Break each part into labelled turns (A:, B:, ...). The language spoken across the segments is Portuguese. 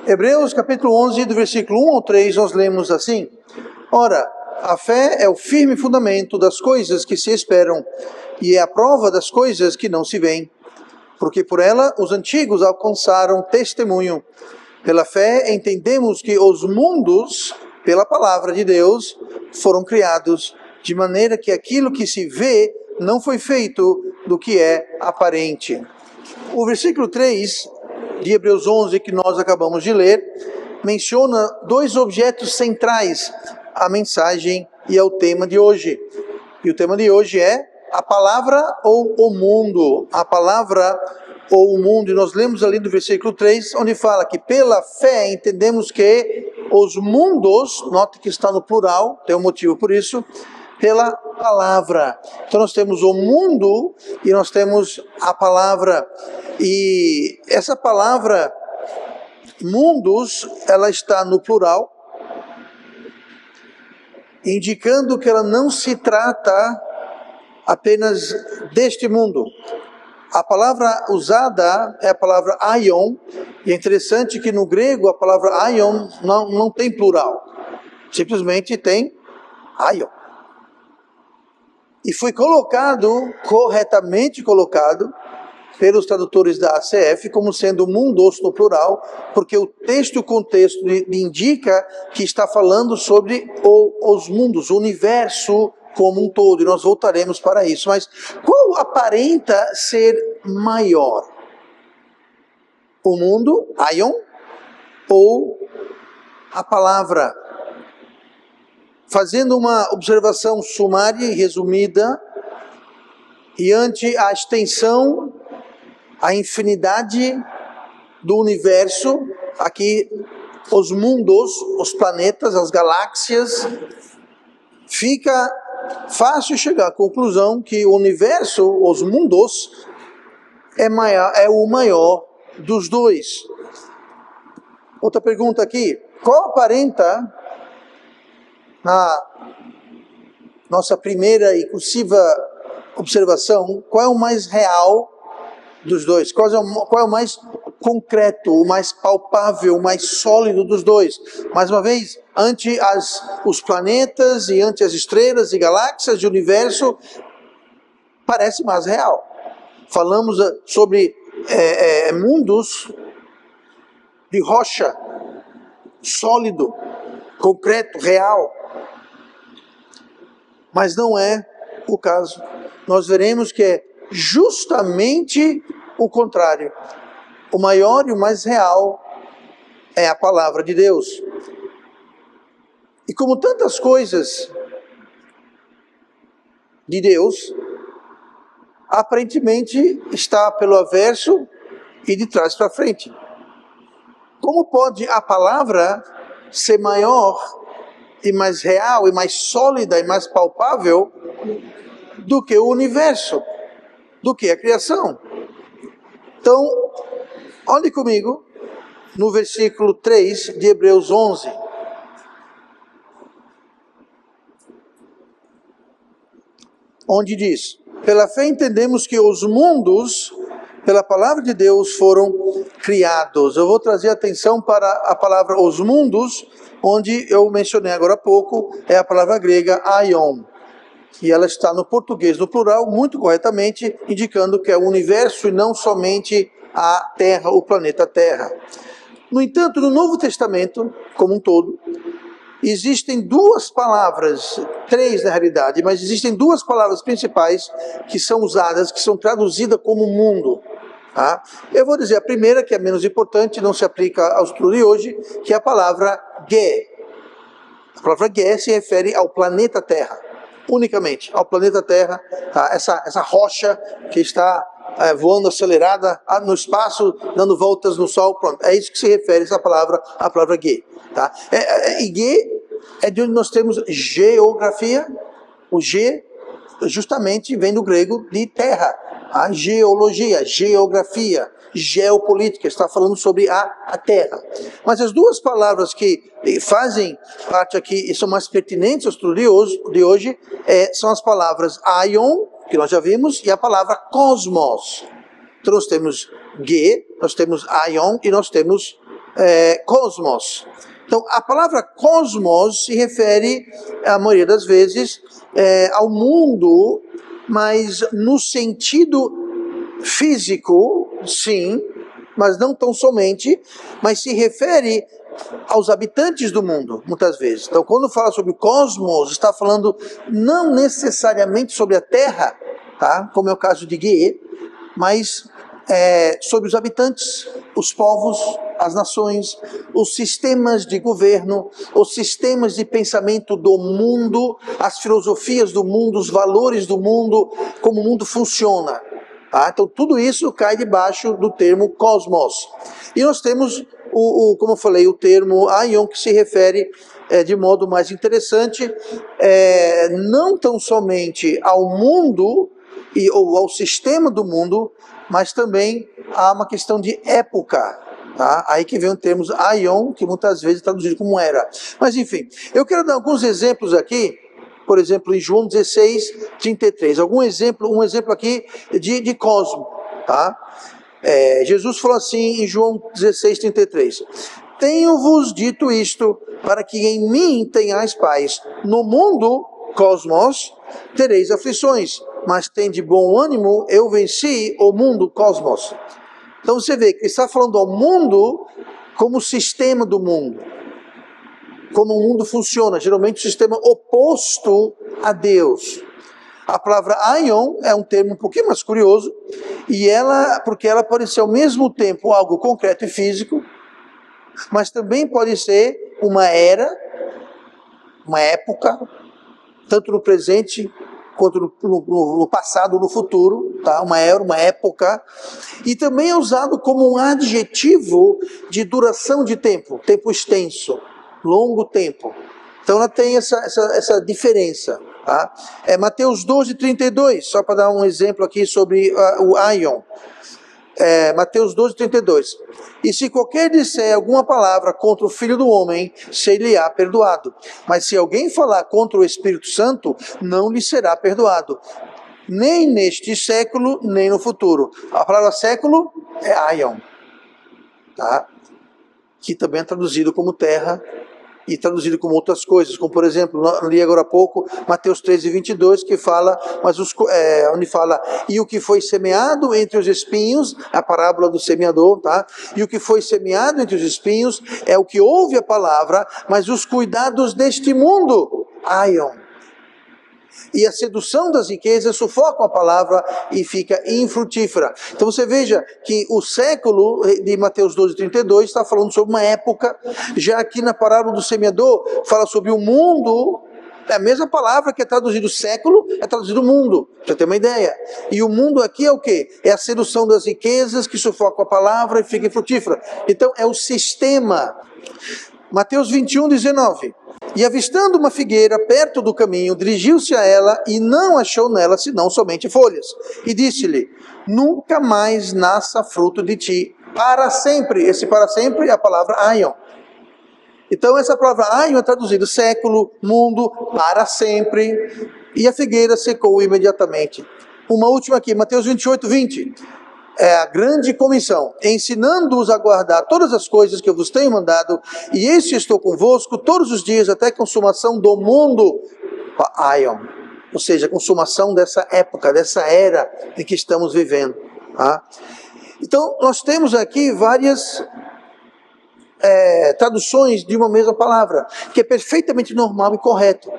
A: Hebreus capítulo 11, do versículo 1 ao 3, nós lemos assim: Ora, a fé é o firme fundamento das coisas que se esperam, e é a prova das coisas que não se veem. Porque por ela os antigos alcançaram testemunho. Pela fé entendemos que os mundos, pela palavra de Deus, foram criados, de maneira que aquilo que se vê não foi feito do que é aparente. O versículo 3 de Hebreus 11, que nós acabamos de ler, menciona dois objetos centrais à mensagem e ao tema de hoje. E o tema de hoje é a palavra ou o mundo. A palavra ou o mundo. E nós lemos ali no versículo 3, onde fala que pela fé entendemos que os mundos, note que está no plural, tem um motivo por isso, pela palavra. Então nós temos o mundo e nós temos a palavra. E essa palavra, mundos, ela está no plural, indicando que ela não se trata apenas deste mundo. A palavra usada é a palavra aion, e é interessante que no grego a palavra aion não tem plural, simplesmente tem aion. E foi corretamente colocado, pelos tradutores da ACF como sendo mundos no plural, porque o contexto indica que está falando sobre os mundos, o universo como um todo, e nós voltaremos para isso. Mas qual aparenta ser maior? O mundo, aion, ou a palavra? Fazendo uma observação sumária e resumida, e ante a extensão, a infinidade do universo, aqui os mundos, os planetas, as galáxias, fica fácil chegar à conclusão que o universo, os mundos, é o maior dos dois. Outra pergunta aqui: qual aparenta, na nossa primeira e cursiva observação, qual é o mais real dos dois? Qual é o mais concreto, o mais palpável, o mais sólido dos dois? Mais uma vez, ante os planetas e ante as estrelas e galáxias do universo, parece mais real. Falamos sobre mundos de rocha, sólido, concreto, real. Mas não é o caso. Nós veremos que é justamente o contrário. O maior e o mais real é a palavra de Deus. E como tantas coisas de Deus, aparentemente está pelo avesso e de trás para frente. Como pode a palavra ser maior e mais real e mais sólida e mais palpável do que o universo, do que a criação? Então, olhe comigo no versículo 3 de Hebreus 11. Onde diz: pela fé entendemos que os mundos, pela palavra de Deus, foram criados. Eu vou trazer atenção para a palavra os mundos, onde eu mencionei agora há pouco, é a palavra grega aion. E ela está no português no plural, muito corretamente, indicando que é o universo e não somente a Terra, o planeta Terra. No entanto, no Novo Testamento, como um todo, existem duas palavras, três na realidade, mas existem duas palavras principais que são usadas, que são traduzidas como mundo. Tá? Eu vou dizer a primeira, que é menos importante, não se aplica ao estudo de hoje, que é a palavra Gê. A palavra Gê se refere ao planeta Terra, unicamente ao planeta Terra, tá? Essa rocha que está voando acelerada no espaço, dando voltas no Sol, pronto. É isso que se refere a palavra Gê. Tá? E Gê é de onde nós temos geografia. O G justamente vem do grego de terra. A geologia, geografia. geopolítica, está falando sobre a terra. Mas as duas palavras que fazem parte aqui e são mais pertinentes ao estudo de hoje são as palavras aion, que nós já vimos, e a palavra cosmos. Então nós temos ge, nós temos aion e nós temos cosmos. Então a palavra cosmos se refere, a maioria das vezes, ao mundo, mas no sentido físico, sim, mas não tão somente, mas se refere aos habitantes do mundo, muitas vezes. Então, quando fala sobre o cosmos, está falando não necessariamente sobre a Terra, tá? Como é o caso de Ge, mas sobre os habitantes, os povos, as nações, os sistemas de governo, os sistemas de pensamento do mundo, as filosofias do mundo, os valores do mundo, como o mundo funciona. Tá? Então tudo isso cai debaixo do termo cosmos. E nós temos, como eu falei, o termo aion, que se refere de modo mais interessante, não tão somente ao mundo, ou ao sistema do mundo, mas também há uma questão de época. Tá? Aí que vem o termo aion, que muitas vezes é traduzido como era. Mas enfim, eu quero dar alguns exemplos aqui, por exemplo, em João 16, 33. Um exemplo aqui de cosmo. Tá? Jesus falou assim em João 16, 33. Tenho-vos dito isto, para que em mim tenhais paz. No mundo, cosmos, tereis aflições, mas tende bom ânimo, eu venci o mundo, cosmos. Então você vê que ele está falando ao mundo como o sistema do mundo, como o mundo funciona, geralmente o sistema oposto a Deus. A palavra aion é um termo um pouquinho mais curioso, porque ela pode ser ao mesmo tempo algo concreto e físico, mas também pode ser uma era, uma época, tanto no presente quanto no passado, no futuro, tá? Uma era, uma época, e também é usado como um adjetivo de duração de tempo, tempo extenso, longo tempo. Então ela tem essa diferença. Tá? Mateus 12, 32, só para dar um exemplo aqui sobre o aion. Mateus 12, 32. E se qualquer disser alguma palavra contra o Filho do Homem, ser-lhe-á perdoado. Mas se alguém falar contra o Espírito Santo, não lhe será perdoado. Nem neste século, nem no futuro. A palavra século é aion. Tá? Que também é traduzido como terra e traduzido como outras coisas, como por exemplo, eu li agora há pouco, Mateus 13, 22, que fala, onde fala, e o que foi semeado entre os espinhos, a parábola do semeador, tá? E o que foi semeado entre os espinhos é o que ouve a palavra, mas os cuidados deste mundo, aion. E a sedução das riquezas sufocam a palavra e fica infrutífera. Então você veja que o século de Mateus 12, 32 está falando sobre uma época, já aqui na parábola do semeador fala sobre o mundo, é a mesma palavra que é traduzido século, é traduzido mundo, pra você ter uma ideia. E o mundo aqui é o quê? É a sedução das riquezas que sufocam a palavra e fica infrutífera. Então é o sistema. Mateus 21, 19. E avistando uma figueira perto do caminho, dirigiu-se a ela e não achou nela senão somente folhas. E disse-lhe, nunca mais nasça fruto de ti, para sempre. Esse para sempre é a palavra aion. Então essa palavra aion é traduzida século, mundo, para sempre. E a figueira secou imediatamente. Uma última aqui, Mateus 28, 20. É a grande comissão, ensinando-os a guardar todas as coisas que eu vos tenho mandado, e eis que estou convosco todos os dias, até a consumação do mundo, aion, ou seja, a consumação dessa época, dessa era em que estamos vivendo. Tá? Então, nós temos aqui várias traduções de uma mesma palavra, que é perfeitamente normal e correto.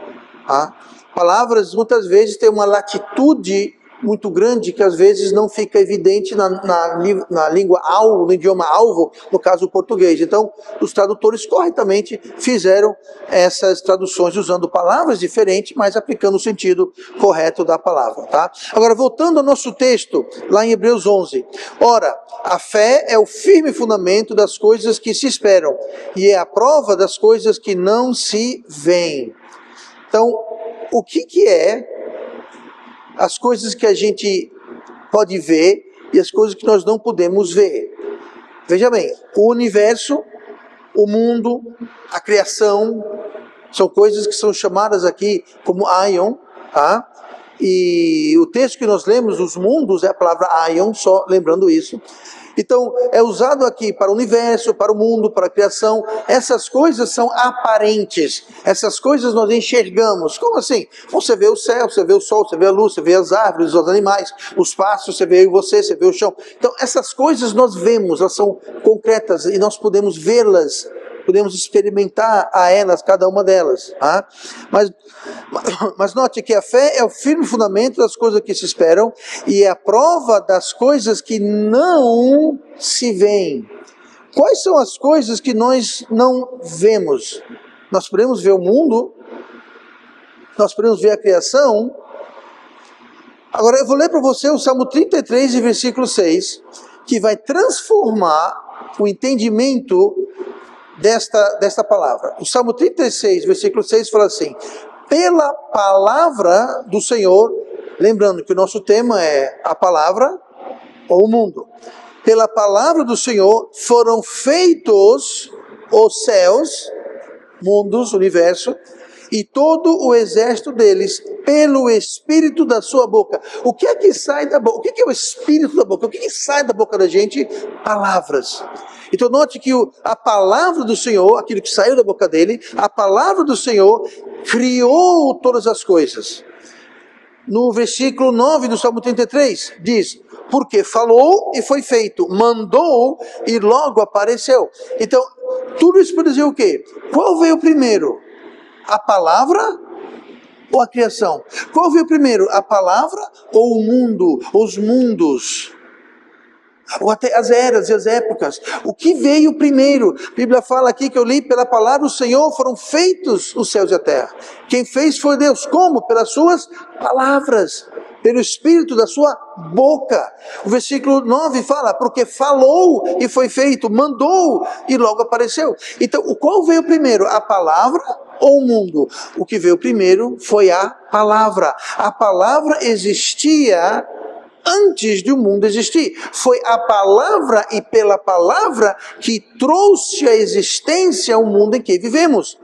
A: Tá? Palavras, muitas vezes, têm uma latitude muito grande que às vezes não fica evidente na língua alvo, no idioma alvo, no caso o português. Então, os tradutores corretamente fizeram essas traduções usando palavras diferentes, mas aplicando o sentido correto da palavra. Tá? Agora, voltando ao nosso texto, lá em Hebreus 11. Ora, a fé é o firme fundamento das coisas que se esperam, e é a prova das coisas que não se veem. Então, o que é as coisas que a gente pode ver e as coisas que nós não podemos ver. Veja bem, o universo, o mundo, a criação, são coisas que são chamadas aqui como aion, tá? E o texto que nós lemos dos mundos é a palavra aion, só lembrando isso. Então, é usado aqui para o universo, para o mundo, para a criação. Essas coisas são aparentes. Essas coisas nós enxergamos. Como assim? Você vê o céu, você vê o sol, você vê a luz, você vê as árvores, os animais, os passos, você vê eu e você vê o chão. Então, essas coisas nós vemos, elas são concretas e nós podemos vê-las, podemos experimentar a elas, cada uma delas. Tá? Mas note que a fé é o firme fundamento das coisas que se esperam e é a prova das coisas que não se veem. Quais são as coisas que nós não vemos? Nós podemos ver o mundo, nós podemos ver a criação. Agora eu vou ler para você o Salmo 33, versículo 6, que vai transformar o entendimento desta palavra. O Salmo 36, versículo 6 fala assim: pela palavra do Senhor, lembrando que o nosso tema é a palavra ou o mundo. Pela palavra do Senhor foram feitos os céus, mundos, universo, e todo o exército deles, pelo Espírito da sua boca. O que é que sai da boca? O que é o Espírito da boca? O que sai da boca da gente? Palavras. Então note que a palavra do Senhor, aquilo que saiu da boca dele, a palavra do Senhor criou todas as coisas. No versículo 9 do Salmo 33, diz: porque falou e foi feito, mandou e logo apareceu. Então, tudo isso para dizer o quê? Qual veio primeiro? A palavra ou a criação? Qual veio primeiro? A palavra ou o mundo? Os mundos? Ou até as eras e as épocas? O que veio primeiro? A Bíblia fala aqui que eu li: pela palavra do Senhor foram feitos os céus e a terra. Quem fez foi Deus. Como? Pelas suas palavras, pelo Espírito da sua boca. O versículo 9 fala: porque falou e foi feito, mandou e logo apareceu. Então, o qual veio primeiro? A palavra ou o mundo? O que veio primeiro foi a palavra. A palavra existia antes de o mundo existir. Foi a palavra e pela palavra que trouxe à existência o mundo em que vivemos.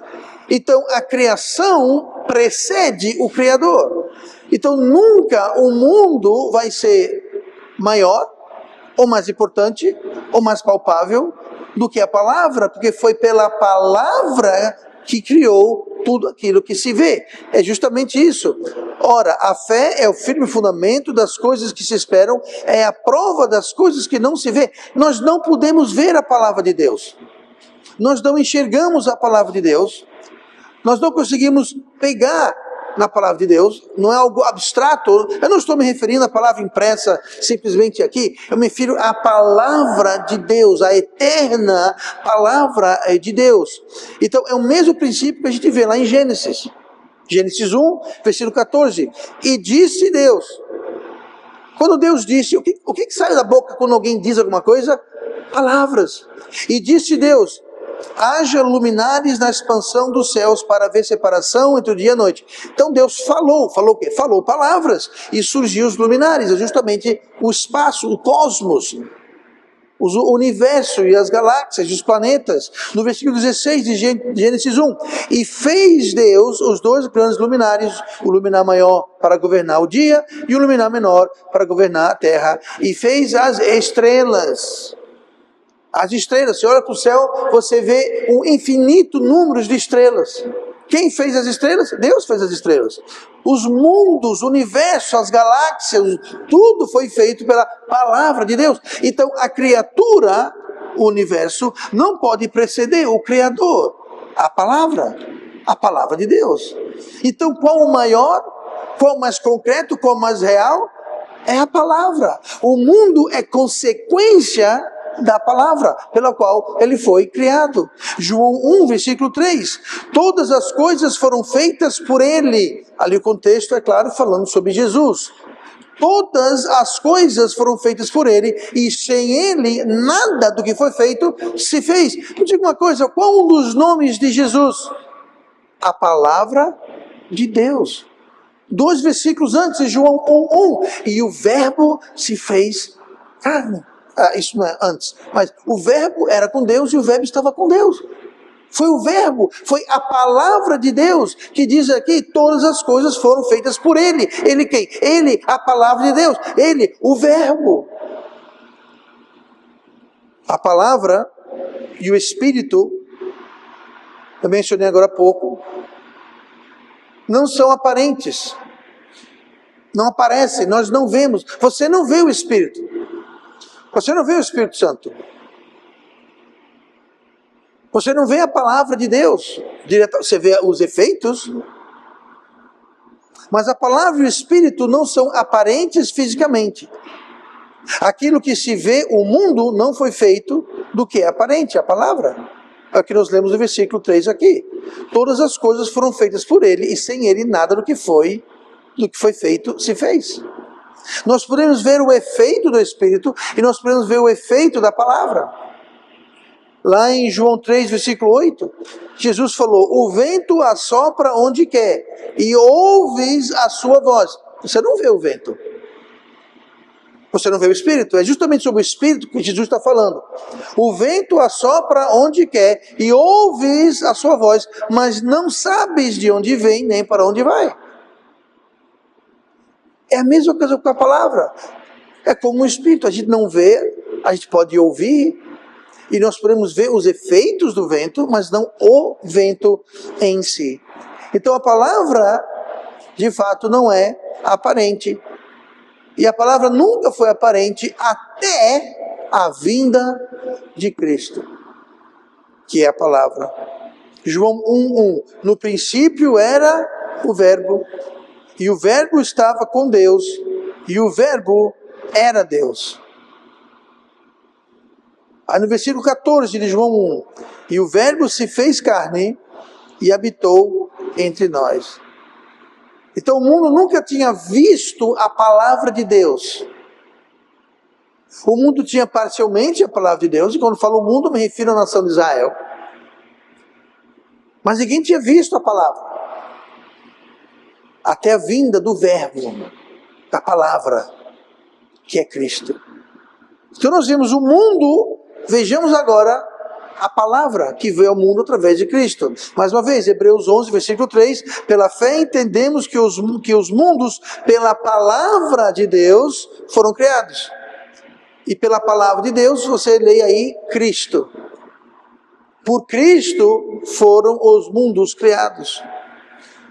A: Então a criação precede o Criador. Então nunca o mundo vai ser maior, ou mais importante, ou mais palpável do que a palavra, porque foi pela palavra que criou tudo aquilo que se vê. É justamente isso. Ora, a fé é o firme fundamento das coisas que se esperam, é a prova das coisas que não se vê. Nós não podemos ver a palavra de Deus. Nós não enxergamos a palavra de Deus. Nós não conseguimos pegar na palavra de Deus. Não é algo abstrato. Eu não estou me referindo à palavra impressa simplesmente aqui. Eu me refiro à palavra de Deus, a eterna palavra de Deus. Então é o mesmo princípio que a gente vê lá em Gênesis. Gênesis 1, versículo 14. E disse Deus. Quando Deus disse, o que sai da boca quando alguém diz alguma coisa? Palavras. E disse Deus: haja luminares na expansão dos céus para haver separação entre o dia e a noite. Então Deus falou o quê? Falou palavras e surgiu os luminares, é justamente o espaço, o cosmos, o universo e as galáxias, os planetas. No versículo 16 de Gênesis 1, e fez Deus os dois grandes luminares, o luminar maior para governar o dia e o luminar menor para governar a terra, e fez as estrelas. As estrelas, você olha para o céu, você vê um infinito número de estrelas. Quem fez as estrelas? Deus fez as estrelas. Os mundos, o universo, as galáxias, tudo foi feito pela palavra de Deus. Então a criatura, o universo, não pode preceder o Criador, a palavra de Deus. Então qual o maior, qual o mais concreto, qual o mais real? É a palavra. O mundo é consequência da palavra pela qual ele foi criado. João 1, versículo 3. Todas as coisas foram feitas por ele. Ali o contexto, é claro, falando sobre Jesus. Todas as coisas foram feitas por ele, e sem ele, nada do que foi feito se fez. Me diga uma coisa, qual um dos nomes de Jesus? A palavra de Deus. 2 versículos antes, João 1, 1. E o verbo se fez carne. Isso não é antes. Mas o verbo era com Deus e o verbo estava com Deus. Foi o verbo, foi a palavra de Deus, que diz aqui, todas as coisas foram feitas por Ele. Ele quem? Ele, a palavra de Deus. Ele, o verbo. A palavra e o Espírito, eu mencionei agora há pouco, não são aparentes. Não aparecem, nós não vemos. Você não vê o Espírito. Você não vê o Espírito Santo. Você não vê a palavra de Deus. Você vê os efeitos. Mas a palavra e o Espírito não são aparentes fisicamente. Aquilo que se vê, o mundo não foi feito do que é aparente, a palavra. É o que nós lemos no versículo 3 aqui. Todas as coisas foram feitas por Ele, e sem Ele nada do que foi feito se fez. Nós podemos ver o efeito do Espírito, e nós podemos ver o efeito da palavra. Lá em João 3, versículo 8, Jesus falou, o vento assopra onde quer, e ouves a sua voz. Você não vê o vento. Você não vê o Espírito. É justamente sobre o Espírito que Jesus está falando. O vento assopra onde quer, e ouves a sua voz, mas não sabes de onde vem, nem para onde vai. É a mesma coisa com a palavra. É como o Espírito. A gente não vê, a gente pode ouvir, e nós podemos ver os efeitos do vento, mas não o vento em si. Então a palavra, de fato, não é aparente. E a palavra nunca foi aparente até a vinda de Cristo, que é a palavra. João 1:1. No princípio era o verbo, e o verbo estava com Deus, e o verbo era Deus. Aí no versículo 14 de João 1, e o verbo se fez carne e habitou entre nós. Então o mundo nunca tinha visto a palavra de Deus. O mundo tinha parcialmente a palavra de Deus, e quando falo o mundo, me refiro à nação de Israel. Mas ninguém tinha visto a palavra. Até a vinda do verbo, da palavra, que é Cristo. Então nós vimos o mundo, vejamos agora a palavra que veio ao mundo através de Cristo. Mais uma vez, Hebreus 11, versículo 3, pela fé entendemos que os mundos, pela palavra de Deus, foram criados. E pela palavra de Deus, você lê aí Cristo. Por Cristo foram os mundos criados.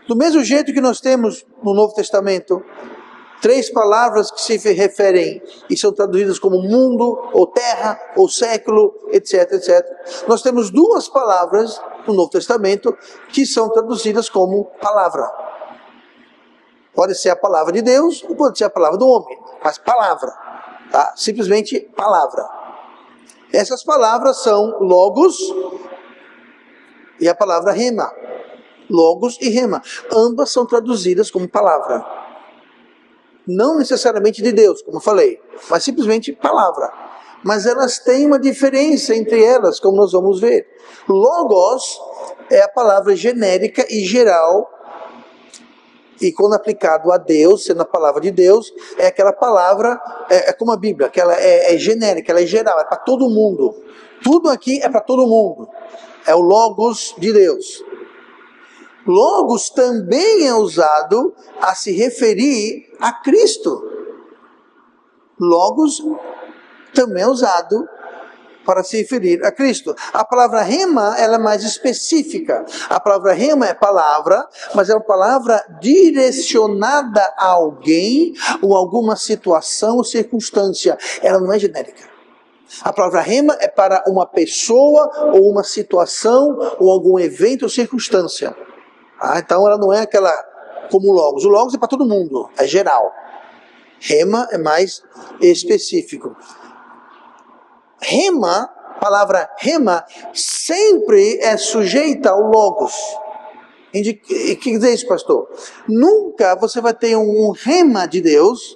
A: Do mesmo jeito que nós temos no Novo Testamento, 3 palavras que se referem e são traduzidas como mundo, ou terra, ou século, etc, etc. Nós temos 2 palavras no Novo Testamento que são traduzidas como palavra. Pode ser a palavra de Deus ou pode ser a palavra do homem, mas palavra, tá? Simplesmente palavra. Essas palavras são logos e a palavra rema. Logos e rema. Ambas são traduzidas como palavra. Não necessariamente de Deus, como eu falei, mas simplesmente palavra. Mas elas têm uma diferença entre elas, como nós vamos ver. Logos é a palavra genérica e geral, e quando aplicado a Deus, sendo a palavra de Deus, é aquela palavra, é como a Bíblia, que ela é genérica, ela é geral, é para todo mundo. Tudo aqui é para todo mundo. É o Logos de Deus. Logos também é usado a se referir a Cristo. Logos também é usado para se referir a Cristo. A palavra rema, ela é mais específica. A palavra rema é palavra, mas é uma palavra direcionada a alguém ou alguma situação ou circunstância. Ela não é genérica. A palavra rema é para uma pessoa ou uma situação ou algum evento ou circunstância. Então ela não é aquela como o Logos. O Logos é para todo mundo, é geral. Rema é mais específico. Rema, palavra rema, sempre é sujeita ao Logos. O que quer dizer isso, pastor? Nunca você vai ter um rema de Deus,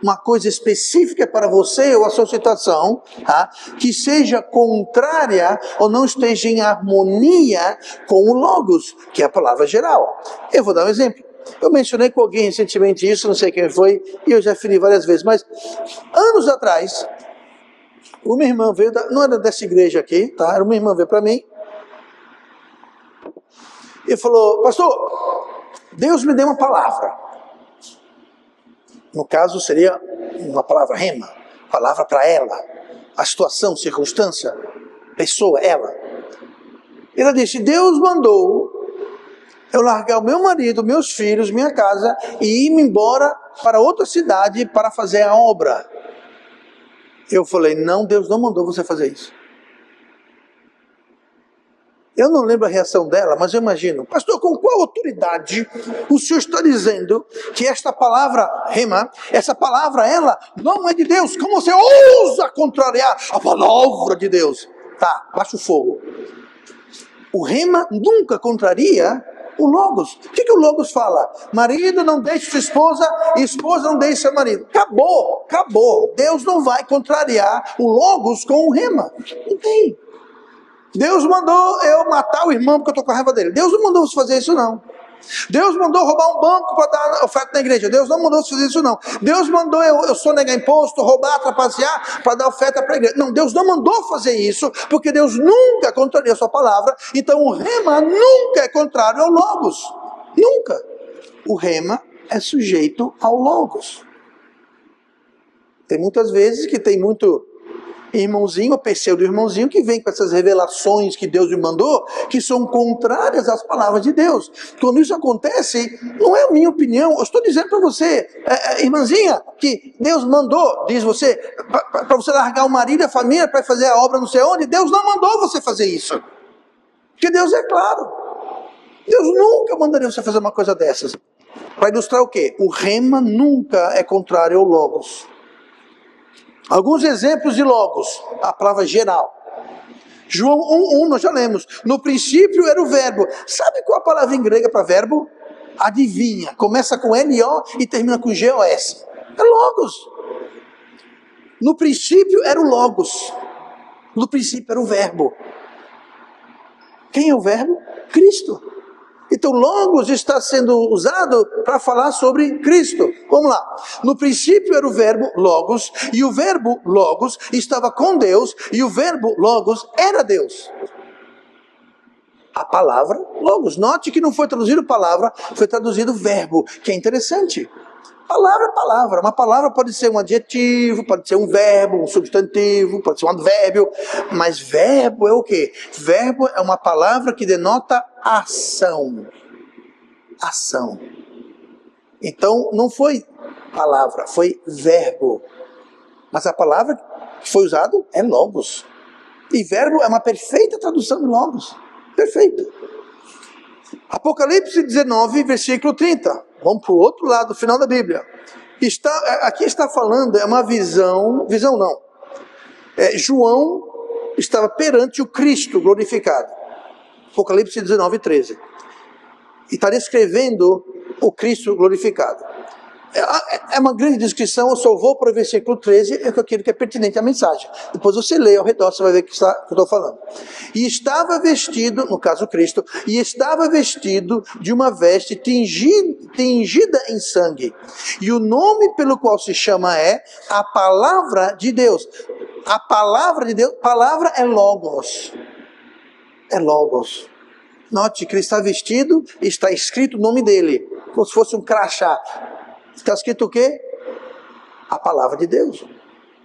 A: uma coisa específica para você ou a sua situação, tá? Que seja contrária ou não esteja em harmonia com o Logos, que é a palavra geral. Eu vou dar um exemplo. Eu mencionei com alguém recentemente isso, não sei quem foi, e eu já falei várias vezes, mas anos atrás, Uma irmã veio, não era dessa igreja aqui, tá? Era uma irmã veio para mim e falou: pastor, Deus me deu uma palavra. No caso seria uma palavra rema, palavra para ela, a situação, circunstância, pessoa, ela. Ela disse: Deus mandou eu largar o meu marido, meus filhos, minha casa e ir-me embora para outra cidade para fazer a obra. Eu falei: não, Deus não mandou você fazer isso. Eu não lembro a reação dela, mas eu imagino: pastor, com qual autoridade o senhor está dizendo que esta palavra, rema, essa palavra, ela não é de Deus? Como você ousa contrariar a palavra de Deus? Tá, baixa o fogo. O rema nunca contraria o logos. O que o logos fala? Marido não deixe sua esposa, e esposa não deixe seu marido. Acabou, acabou. Deus não vai contrariar o logos com o rema. Não tem. Deus mandou eu matar o irmão porque eu estou com a raiva dele. Deus não mandou você fazer isso, não. Deus mandou roubar um banco para dar oferta na igreja. Deus não mandou você fazer isso, não. Deus mandou eu sonegar imposto, roubar, trapacear para dar oferta para a igreja. Não, Deus não mandou fazer isso, porque Deus nunca contraria a sua palavra. Então o rema nunca é contrário ao logos. Nunca. O rema é sujeito ao logos. Tem muitas vezes que tem muito irmãozinho, ou pseudo-irmãozinho, que vem com essas revelações que Deus me mandou, que são contrárias às palavras de Deus. Quando isso acontece, não é a minha opinião, eu estou dizendo para você, irmãzinha, que Deus mandou, diz você, para você largar o marido e a família para fazer a obra não sei onde. Deus não mandou você fazer isso. Porque Deus é claro. Deus nunca mandaria você fazer uma coisa dessas. Para ilustrar o quê? O rema nunca é contrário ao logos. Alguns exemplos de logos, a palavra geral. João 1:1, nós já lemos. No princípio era o verbo. Sabe qual a palavra em grega para verbo? Adivinha. Começa com L-O e termina com G-O-S. É logos. No princípio era o logos. No princípio era o verbo. Quem é o verbo? Cristo. Então, logos está sendo usado para falar sobre Cristo. Vamos lá. No princípio era o verbo logos, e o verbo logos estava com Deus, e o verbo logos era Deus. A palavra logos. Note que não foi traduzido palavra, foi traduzido verbo, que é interessante. Palavra é palavra. Uma palavra pode ser um adjetivo, pode ser um verbo, um substantivo, pode ser um advérbio. Mas verbo é o quê? Verbo é uma palavra que denota ação. Ação. Então, não foi palavra, foi verbo. Mas a palavra que foi usada é logos. E verbo é uma perfeita tradução de logos. Perfeita. Apocalipse 19, versículo 30. Vamos para o outro lado, do final da Bíblia. Aqui está falando, é uma visão não. João estava perante o Cristo glorificado. Apocalipse 19, 13. E está descrevendo o Cristo glorificado. É uma grande descrição, eu só vou para o versículo 13, é aquilo que é pertinente à mensagem. Depois você lê ao redor, você vai ver o que eu estou falando. E estava vestido, no caso Cristo, e estava vestido de uma veste tingida em sangue. E o nome pelo qual se chama é a palavra de Deus. A palavra de Deus, palavra é logos. É logos. Note que ele está vestido, está escrito o nome dele, como se fosse um crachá. Está escrito o quê? A palavra de Deus.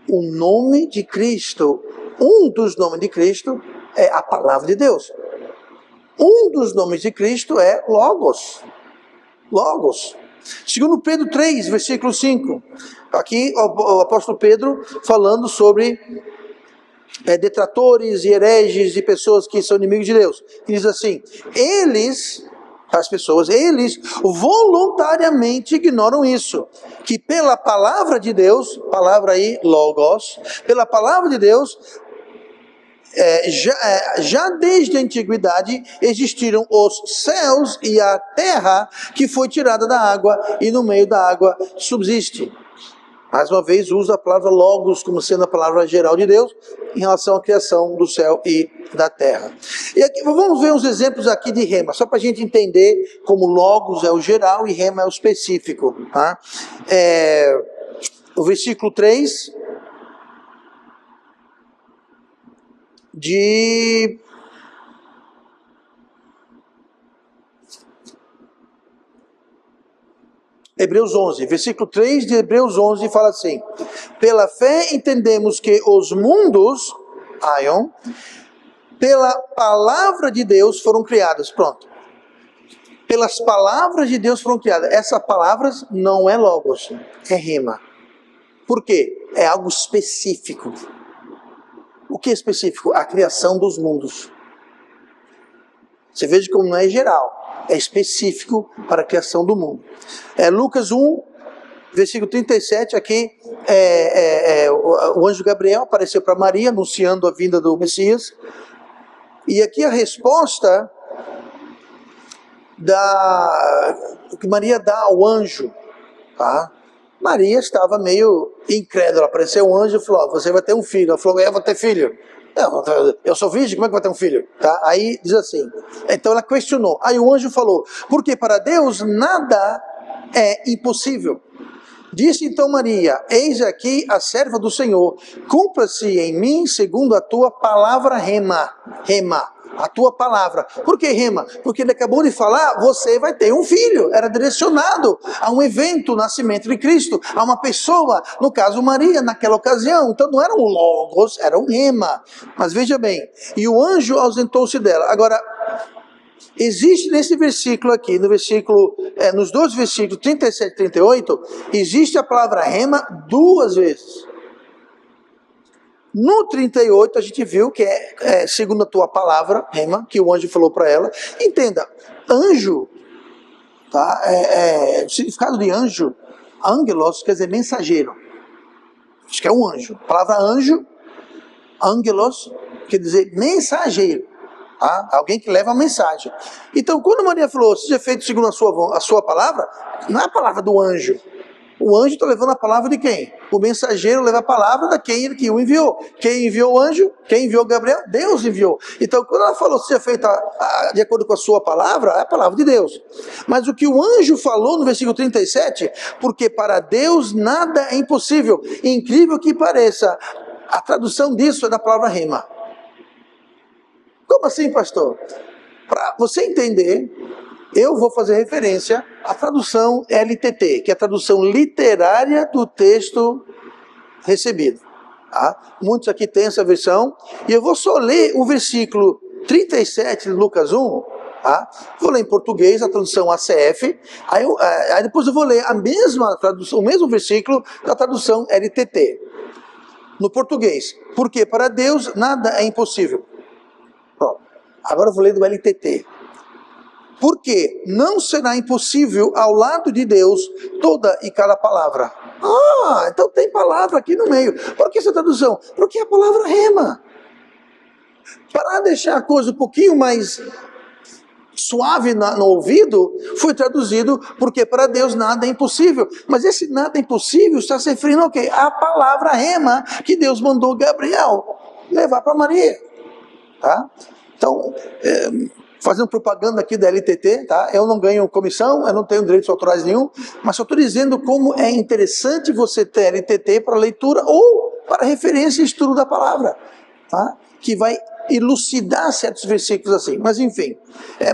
A: O nome de Cristo, um dos nomes de Cristo é a palavra de Deus. Um dos nomes de Cristo é Logos. Logos. Segundo Pedro 3, versículo 5. Aqui o apóstolo Pedro falando sobre detratores e hereges e pessoas que são inimigos de Deus. Ele diz assim: as pessoas, eles voluntariamente ignoram isso, que pela palavra de Deus, palavra aí, logos, pela palavra de Deus, já desde a antiguidade existiram os céus e a terra que foi tirada da água e no meio da água subsiste. Mais uma vez usa a palavra logos como sendo a palavra geral de Deus em relação à criação do céu e da terra. E aqui, vamos ver uns exemplos aqui de rema, só para a gente entender como logos é o geral e rema é o específico. Tá? O versículo 3, de Hebreus 11, versículo 3 de Hebreus 11 fala assim: pela fé entendemos que os mundos, aion, pela palavra de Deus foram criados. Pronto. Pelas palavras de Deus foram criadas. Essas palavras não é logos, é rema. Por quê? É algo específico. O que é específico? A criação dos mundos. Você veja como não é geral, é específico para a criação do mundo. Lucas 1, versículo 37, aqui o anjo Gabriel apareceu para Maria, anunciando a vinda do Messias. E aqui a resposta que Maria dá ao anjo, tá? Maria estava meio incrédula, apareceu um anjo e falou: você vai ter um filho. Ela falou: eu vou ter filho. Não, eu sou virgem, como é que vai ter um filho? Tá? Aí diz assim, então ela questionou. Aí o anjo falou: porque para Deus nada é impossível. Disse então Maria: eis aqui a serva do Senhor, cumpra-se em mim segundo a tua palavra, rema, a tua palavra. Por que rema? Porque ele acabou de falar: você vai ter um filho. Era direcionado a um evento, o nascimento de Cristo, a uma pessoa, no caso Maria, naquela ocasião. Então não era um logos, era um rema. Mas veja bem, e o anjo ausentou-se dela. Agora, existe nesse versículo aqui, nos dois versículos 37 e 38, existe a palavra rema duas vezes. No 38 a gente viu que é segundo a tua palavra, rema, que o anjo falou para ela. Entenda, anjo, tá? O significado de anjo, angelos, quer dizer mensageiro. Acho que é um anjo. A palavra anjo, angelos, quer dizer mensageiro. Tá? Alguém que leva a mensagem. Então, quando Maria falou: seja feito segundo a sua palavra, não é a palavra do anjo. O anjo está levando a palavra de quem? O mensageiro leva a palavra daquele que o enviou. Quem enviou o anjo? Quem enviou Gabriel? Deus enviou. Então, quando ela falou: seja feita de acordo com a sua palavra, é a palavra de Deus. Mas o que o anjo falou no versículo 37, porque para Deus nada é impossível. Incrível que pareça, a tradução disso é da palavra rema. Como assim, pastor? Para você entender, eu vou fazer referência à tradução LTT, que é a tradução literária do texto recebido. Tá? Muitos aqui têm essa versão, e eu vou só ler o versículo 37 de Lucas 1, tá? Vou ler em português, a tradução ACF, aí depois eu vou ler a mesma tradução, o mesmo versículo da tradução LTT. No português: porque para Deus nada é impossível. Pronto. Agora eu vou ler do LTT. Porque não será impossível ao lado de Deus toda e cada palavra. Então tem palavra aqui no meio. Por que essa tradução? Porque é a palavra rema. Para deixar a coisa um pouquinho mais suave no ouvido, foi traduzido: porque para Deus nada é impossível. Mas esse nada é impossível está se referindo ao quê? A palavra rema que Deus mandou Gabriel levar para Maria. Tá? Então, fazendo propaganda aqui da LTT, tá? Eu não ganho comissão, eu não tenho direitos autorais nenhum, mas só estou dizendo como é interessante você ter LTT para leitura ou para referência e estudo da palavra, tá? Que vai elucidar certos versículos assim. Mas enfim,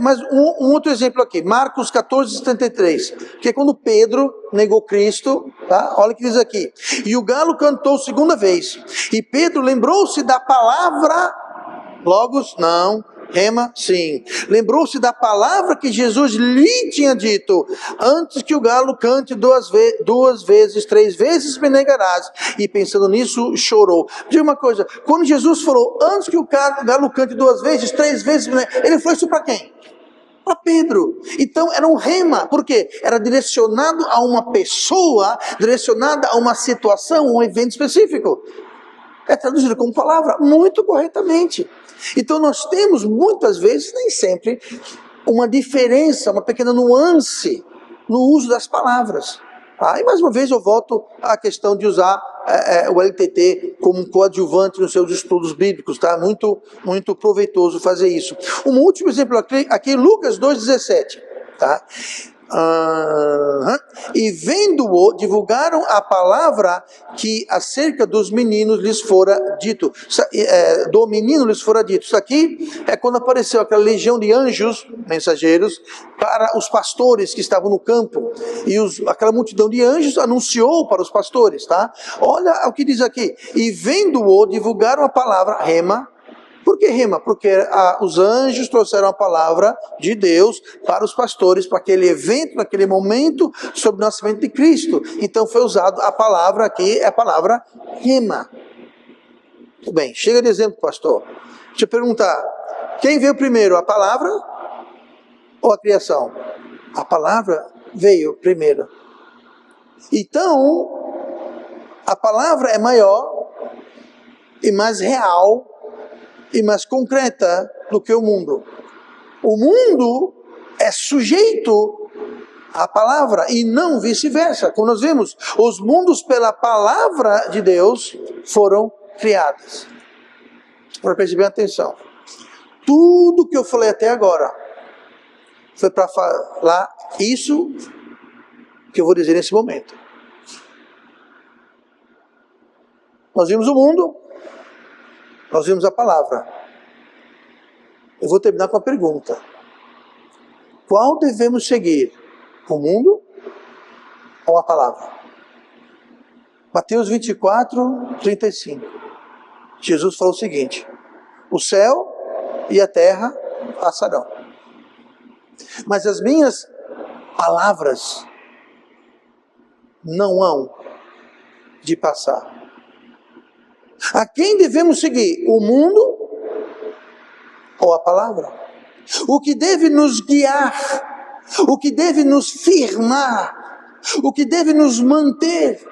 A: mas um outro exemplo aqui, Marcos 14:73, que é quando Pedro negou Cristo, tá? Olha o que diz aqui: e o galo cantou segunda vez, e Pedro lembrou-se da palavra, logos, não, rema, sim. Lembrou-se da palavra que Jesus lhe tinha dito: antes que o galo cante duas vezes, 3 vezes me negarás. E pensando nisso, chorou. Diga uma coisa, quando Jesus falou: antes que o galo cante 2 vezes, 3 vezes me negarás, ele falou isso para quem? Para Pedro. Então era um rema, porque era direcionado a uma pessoa, direcionada a uma situação, um evento específico. É traduzido como palavra, muito corretamente. Então nós temos muitas vezes, nem sempre, uma diferença, uma pequena nuance no uso das palavras. E mais uma vez eu volto à questão de usar o LTT como um coadjuvante nos seus estudos bíblicos, tá? Muito, muito proveitoso fazer isso. Um último exemplo aqui, Lucas 2,17. Tá? E vendo-o, divulgaram a palavra que acerca dos meninos lhes fora dito. Do menino lhes fora dito. Isso aqui é quando apareceu aquela legião de anjos, mensageiros, para os pastores que estavam no campo. E aquela multidão de anjos anunciou para os pastores, tá? Olha o que diz aqui. E vendo-o, divulgaram a palavra, rema. Por que rema? Porque os anjos trouxeram a palavra de Deus para os pastores, para aquele evento, naquele momento, sobre o nascimento de Cristo. Então foi usado a palavra aqui, é a palavra rema. Muito bem, chega de exemplo, pastor. Deixa eu perguntar, quem veio primeiro, a palavra ou a criação? A palavra veio primeiro. Então, a palavra é maior e mais real e mais concreta do que o mundo. O mundo é sujeito à palavra e não vice-versa. Como nós vimos, os mundos pela palavra de Deus foram criados. Para perceber, atenção. Tudo que eu falei até agora foi para falar isso que eu vou dizer nesse momento. Nós vimos o mundo, nós vimos a palavra. Eu vou terminar com a pergunta. Qual devemos seguir? O mundo ou a palavra? Mateus 24, 35. Jesus falou o seguinte: o céu e a terra passarão, mas as minhas palavras não hão de passar. A quem devemos seguir? O mundo ou a palavra? O que deve nos guiar, o que deve nos firmar, o que deve nos manter,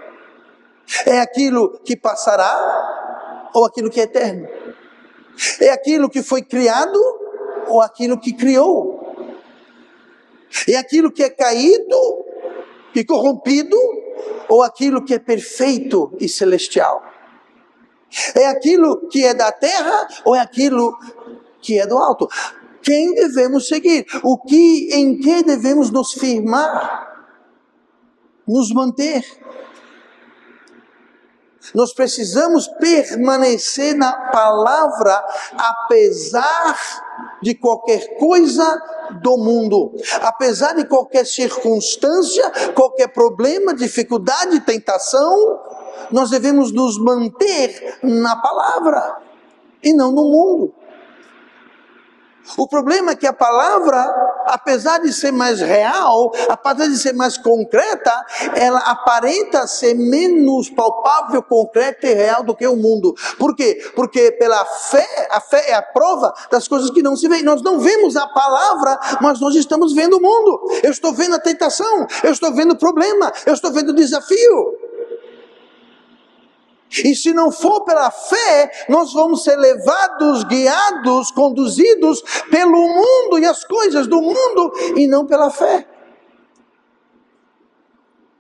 A: é aquilo que passará ou aquilo que é eterno? É aquilo que foi criado ou aquilo que criou? É aquilo que é caído e corrompido ou aquilo que é perfeito e celestial? É aquilo que é da terra ou é aquilo que é do alto? Quem devemos seguir? Em que devemos nos firmar? Nos manter? Nós precisamos permanecer na palavra, apesar de qualquer coisa do mundo, apesar de qualquer circunstância, qualquer problema, dificuldade, tentação. Nós devemos nos manter na palavra e não no mundo. O problema é que a palavra, apesar de ser mais real, apesar de ser mais concreta, ela aparenta ser menos palpável, concreta e real do que o mundo. Por quê? Porque pela fé, a fé é a prova das coisas que não se veem. Nós não vemos a palavra, mas nós estamos vendo o mundo. Eu estou vendo a tentação, eu estou vendo o problema, eu estou vendo o desafio. E se não for pela fé, nós vamos ser levados, guiados, conduzidos pelo mundo e as coisas do mundo, e não pela fé.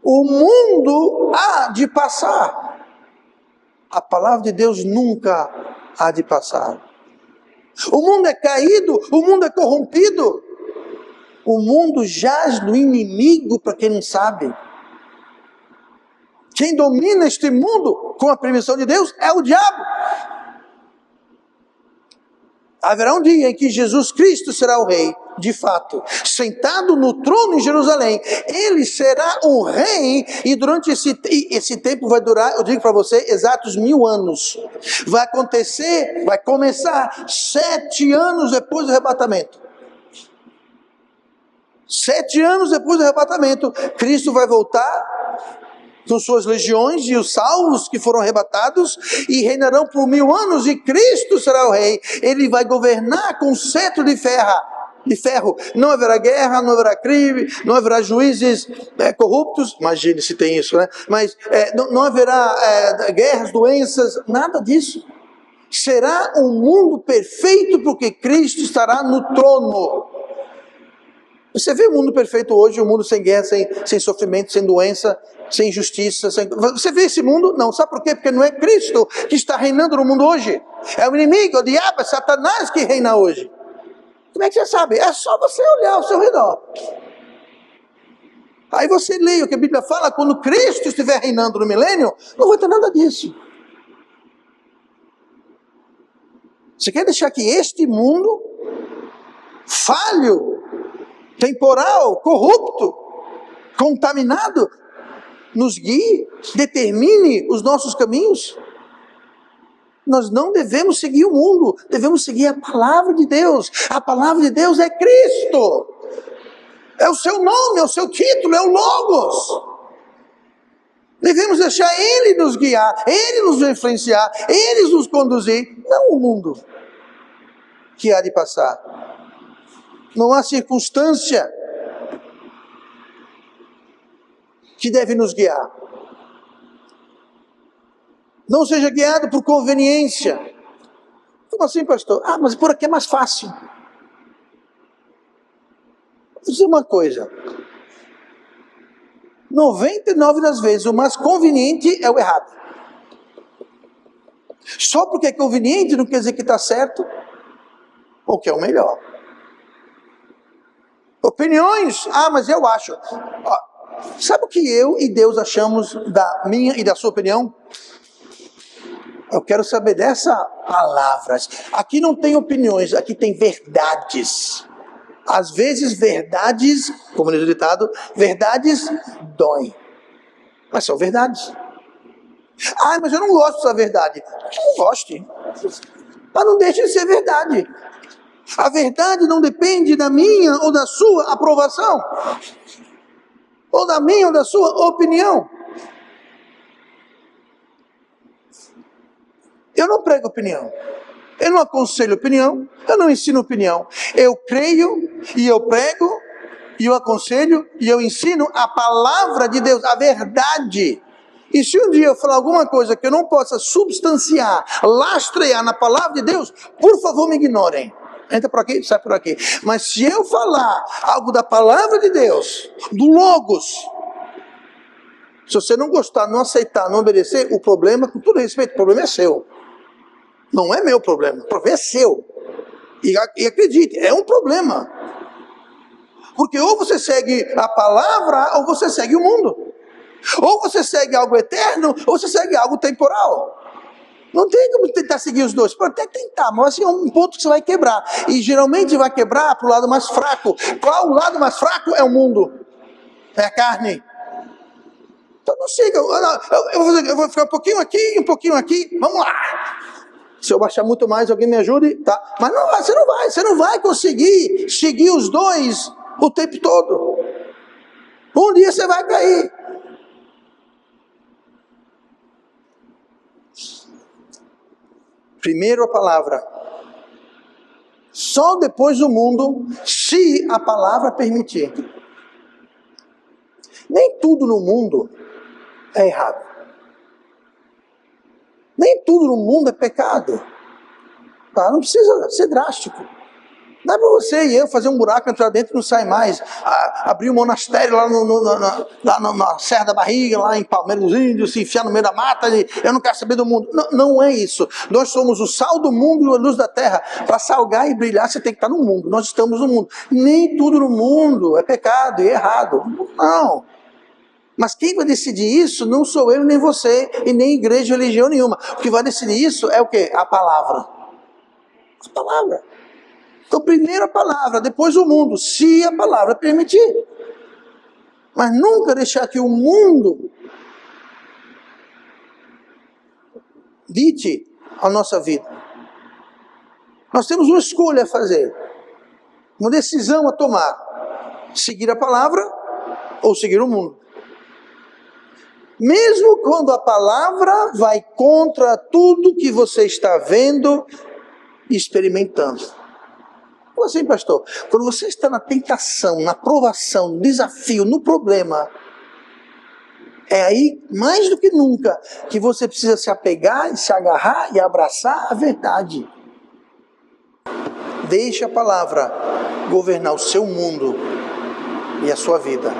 A: O mundo há de passar. A palavra de Deus nunca há de passar. O mundo é caído, o mundo é corrompido. O mundo jaz no inimigo, para quem não sabe. Quem domina este mundo com a permissão de Deus é o diabo. Haverá um dia em que Jesus Cristo será o rei, de fato, sentado no trono em Jerusalém. Ele será o rei e durante esse tempo vai durar, eu digo para você, exatos 1000 anos. Vai começar 7 anos depois do arrebatamento. 7 anos depois do arrebatamento, Cristo vai voltar com suas legiões e os salvos que foram arrebatados e reinarão por 1000 anos e Cristo será o rei. Ele vai governar com cetro de ferro. Não haverá guerra, não haverá crime, não haverá juízes corruptos. Imagine se tem isso, né? Mas não haverá guerras, doenças, nada disso. Será um mundo perfeito porque Cristo estará no trono. Você vê o mundo perfeito hoje, um mundo sem guerra, sem sofrimento, sem doença, sem injustiça. Você vê esse mundo? Não. Sabe por quê? Porque não é Cristo que está reinando no mundo hoje. É o inimigo, o diabo, é Satanás que reina hoje. Como é que você sabe? É só você olhar ao seu redor. Aí você lê o que a Bíblia fala, quando Cristo estiver reinando no milênio, não vai ter nada disso. Você quer deixar que este mundo falho, temporal, corrupto, contaminado, nos guie, determine os nossos caminhos? Nós não devemos seguir o mundo, devemos seguir a palavra de Deus. A palavra de Deus é Cristo. É o seu nome, é o seu título, é o Logos. Devemos deixar Ele nos guiar, Ele nos influenciar, Ele nos conduzir, não o mundo que há de passar. Não há circunstância que deve nos guiar. Não seja guiado por conveniência. Como assim, pastor? Ah, mas por aqui é mais fácil. Vou dizer uma coisa. 99 das vezes o mais conveniente é o errado. Só porque é conveniente não quer dizer que está certo ou que é o melhor. Opiniões, mas eu acho. Sabe o que eu e Deus achamos da minha e da sua opinião? Eu quero saber dessas palavras. Aqui não tem opiniões, aqui tem verdades. Às vezes verdades, como diz o ditado, verdades doem. Mas são verdades. Mas eu não gosto da verdade. Não goste. Mas não deixe de ser verdade. A verdade não depende da minha ou da sua aprovação. Ou da minha ou da sua opinião. Eu não prego opinião. Eu não aconselho opinião. Eu não ensino opinião. Eu creio e eu prego e eu aconselho e eu ensino a palavra de Deus, a verdade. E se um dia eu falar alguma coisa que eu não possa substanciar, lastrear na palavra de Deus, por favor me ignorem. Entra por aqui, sai por aqui. Mas se eu falar algo da palavra de Deus, do Logos, se você não gostar, não aceitar, não obedecer, o problema, com todo respeito, o problema é seu. Não é meu problema, o problema é seu. E acredite, é um problema. Porque ou você segue a palavra, ou você segue o mundo. Ou você segue algo eterno, ou você segue algo temporal. Não tem como tentar seguir os dois. Pode até tentar, mas assim, é um ponto que você vai quebrar. E geralmente vai quebrar para o lado mais fraco. Qual o lado mais fraco? É o mundo. É a carne. Então não siga. Eu vou ficar um pouquinho aqui. Vamos lá. Se eu baixar muito mais, alguém me ajude, tá? Mas não, você não vai conseguir seguir os dois o tempo todo. Um dia você vai cair. Primeiro a palavra. Só depois o mundo, se a palavra permitir. Nem tudo no mundo é errado. Nem tudo no mundo é pecado. Tá? Não precisa ser drástico. Dá para você e eu fazer um buraco, entrar dentro e não sai mais. Abrir um monastério lá, na Serra da Barriga, lá em Palmeiras dos Índios, se enfiar no meio da mata, e eu não quero saber do mundo. Não, não é isso. Nós somos o sal do mundo e a luz da terra. Para salgar e brilhar, você tem que estar no mundo. Nós estamos no mundo. Nem tudo no mundo é pecado e errado. Não. Mas quem vai decidir isso não sou eu nem você, e nem igreja ou religião nenhuma. O que vai decidir isso é o quê? A palavra. A palavra. Então, primeiro a palavra, depois o mundo, se a palavra permitir. Mas nunca deixar que o mundo dite a nossa vida. Nós temos uma escolha a fazer, uma decisão a tomar: seguir a palavra ou seguir o mundo. Mesmo quando a palavra vai contra tudo que você está vendo e experimentando. Como assim, pastor? Quando você está na tentação, na provação, no desafio, no problema, é aí, mais do que nunca, que você precisa se apegar e se agarrar e abraçar a verdade. Deixe a palavra governar o seu mundo e a sua vida.